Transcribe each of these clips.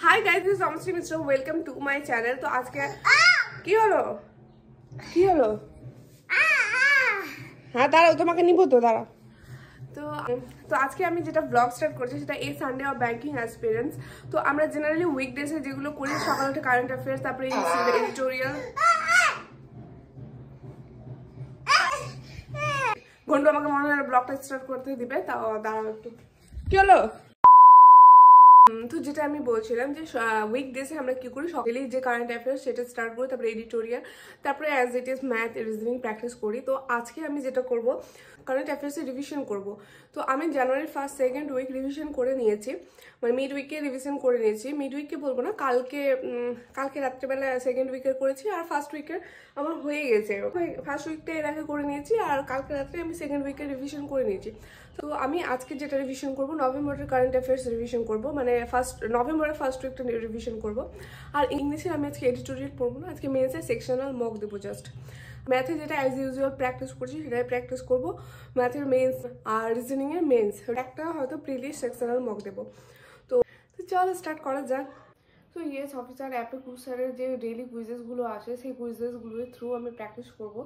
High guys, this is Amshree Mishra, welcome to my channel. তো আজকে কি হলো হ্যাঁ দাঁড়াও, তোমাকে নিবো তো, দাঁড়াও। তো আজকে আমি যেটা ব্লগ স্টার্ট করছি সেটা এই সানডে অফ ব্যাংকিং এক্সপিরিয়েন্স। তো আমরা জেনারেলি উইকডেজে যেগুলো করি, সকাল উঠে কারেন্ট অ্যাফেয়ার্স, তারপরে এডিটোরিয়াল। ঘন্টু আমাকে মনে হয় ব্লগটা স্টার্ট করতে দিবে, তাও দাঁড়াও একটু। কি হলো? তো যেটা আমি বলছিলাম যে উইকডেজে আমরা কি করি, সকালেই যে কারেন্ট অ্যাফেয়ার্স সেটা স্টার্ট করি, তারপরে এডিটোরিয়াল, তারপরে as it is math reasoning practice করি। তো আজকে আমি যেটা করব, কারেন্ট অ্যাফেয়ার্সে রিভিশন করব। তো আমি জানুয়ারির ফার্স্ট সেকেন্ড উইক রিভিশন করে নিয়েছি, মানে মিড উইকে রিভিশন করে নিয়েছি। মিড উইকে বলবো না, কালকে রাত্রেবেলা সেকেন্ড উইকের করেছি, আর ফার্স্ট উইকের আমার হয়ে গেছে। ফার্স্ট উইকটা এর আগে করে নিয়েছি, আর কালকে রাত্রে আমি সেকেন্ড উইকের রিভিশন করে নিয়েছি। তো আমি আজকে যেটা রিভিশন করব, নভেম্বরের কারেন্ট অ্যাফেয়ার্স রিভিশন করব, মানে নভেম্বরের ফার্স্ট উইকটা রিভিশন করব। আর ইংলিশে আমি আজকে এডিটোরিয়াল পড়বো না, আজকে মেন্সের সেকশনাল মক দেবো জাস্ট। ম্যাথে যেটা অ্যাজ ইউজুয়াল প্র্যাকটিস করছি সেটাই প্র্যাকটিস করবো, ম্যাথের মেন্স আর রিজনিংয়ের মেন্স, একটা হয়তো প্রিলিশ সেকশনাল মক দেবো। তো চলো স্টার্ট করা যাক। তো ইয়েস অফিসার অ্যাপে কুইজারের যে ডেইলি কুইজেসগুলো আসে, সেই কুইজেসগুলোর থ্রু আমি প্র্যাকটিস করবো।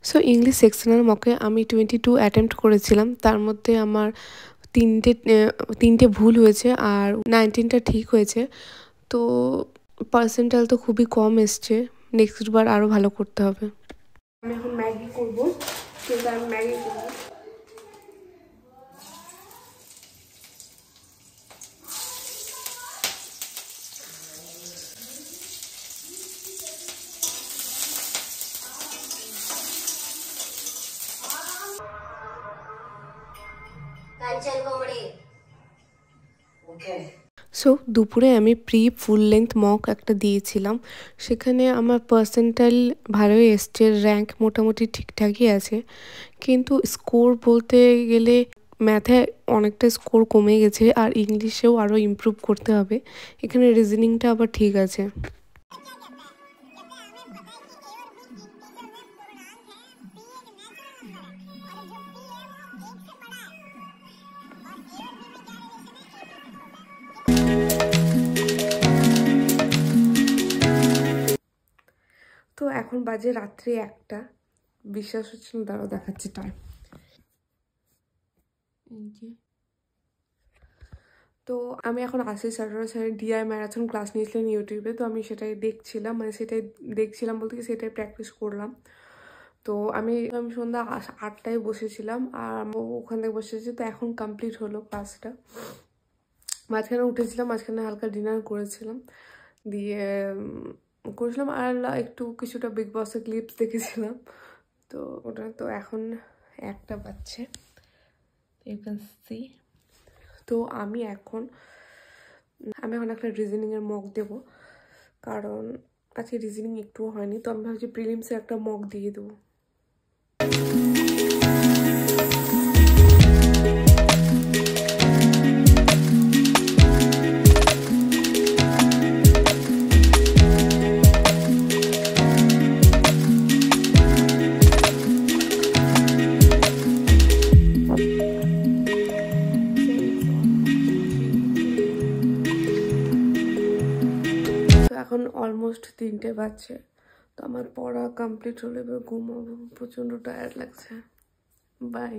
সো ইংলিশ সেকশনাল মকে আমি 22 অ্যাটেম্প্ট করেছিলাম, তার মধ্যে আমার তিনটে ভুল হয়েছে আর 19টা ঠিক হয়েছে। তো পার্সেন্টাইল তো খুবই কম এসছে, নেক্সট বার আরও ভালো করতে হবে। আমি এখন ম্যাগি করবো, কিন্তু আমি ম্যাগি করবো। সো দুপুরে আমি ফুল লেন্থ মক একটা দিয়েছিলাম, সেখানে আমার পার্সেন্টাইল ভালোই এসছে, র্যাঙ্ক মোটামুটি ঠিকঠাকই আছে, কিন্তু স্কোর বলতে গেলে ম্যাথে অনেকটা স্কোর কমে গেছে, আর ইংলিশেও আরও ইমপ্রুভ করতে হবে। এখানে রিজনিংটা আবার ঠিক আছে। তো এখন বাজে রাত্রি 1টা, বিশ্বাস হচ্ছে না, দাঁড়াও দেখাচ্ছি টাইম। তো আমি এখন আশিস স্যারের ডিআই ম্যারাথন ক্লাস নিয়েছিলেন ইউটিউবে, তো আমি সেটাই দেখছিলাম, বলতে কি সেটাই প্র্যাকটিস করলাম। তো আমি সন্ধ্যা 8টায় বসেছিলাম, আর ওখান থেকে বসেছি। তো এখন কমপ্লিট হলো ক্লাসটা। মাঝখানে উঠেছিলাম, মাঝখানে হালকা ডিনার করেছিলাম, আর একটু কিছুটা বিগ বসের ক্লিপস দেখেছিলাম। তো ওটা তো এখন 1টা বাজছে, ইউ ক্যান সি। তো আমি এখন একটা রিজনিংয়ের মক দেবো, কারণ আজকে রিজনিং একটুও হয়নি। তো আমি ভাবছি প্রিলিমসে একটা মক দিয়ে দেবো। এখন অলমোস্ট 3টে বাজছে, তো আমার পড়া কমপ্লিট হলে এবার ঘুমাবো, প্রচণ্ড টায়ার্ড লাগছে। বাই।